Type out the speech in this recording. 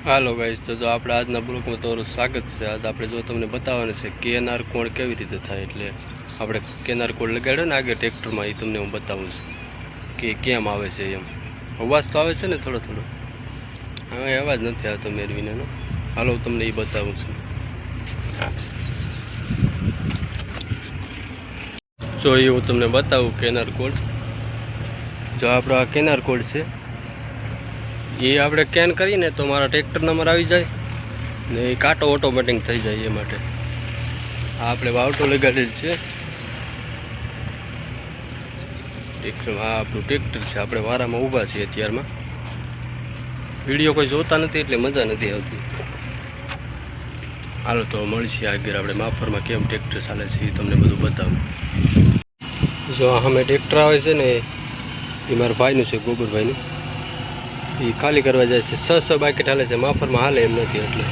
હાલો guys, તો આપણે આજના બ્લોગમાં તમારું સ્વાગત છે। આજ આપણે જો તમને બતાવવાનું છે કેનાર કોણ કેવી રીતે થાય। એટલે આપણે કેનાર કોડ લગાડ્યો ને આગળ ટ્રેક્ટરમાં, એ તમને હું બતાવું છું કે કેમ આવે છે એમ। અવાજ તો આવે છે ને થોડો થોડો, હવે અવાજ નથી આવતો મેળવીનેનો। હાલો તમને એ બતાવું છું। જો એ હું તમને બતાવું કેનાર કોડ। જો આપણો આ કેનાર કોડ છે, એ આપણે કેન કરીને તો મારા ટ્રેક્ટર નંબર આવી જાય ને એ કાંટો ઓટોમેટિક થઈ જાય। એ માટે આ આપણે વાવટો લગાડેલ છે ટ્રેક્ટર। આ આપણું ટ્રેક્ટર છે, આપણે વારામાં ઊભા છીએ અત્યારમાં। વિડીયો કોઈ જોતા નથી એટલે મજા નથી આવતી। હાલો તો મળીએ આગળ, આપણે માફરમાં કેમ ટ્રેક્ટર ચાલે છે એ તમને બધું બતાવું। જો અમે ટ્રેક્ટર આવે છે ને, એ મારા ભાઈનું છે, ગોબરભાઈનું। એ ખાલી કરવા જાય છે। 600 બાકેટ હાલે છે, માફરમાં હાલે એમ નથી એટલે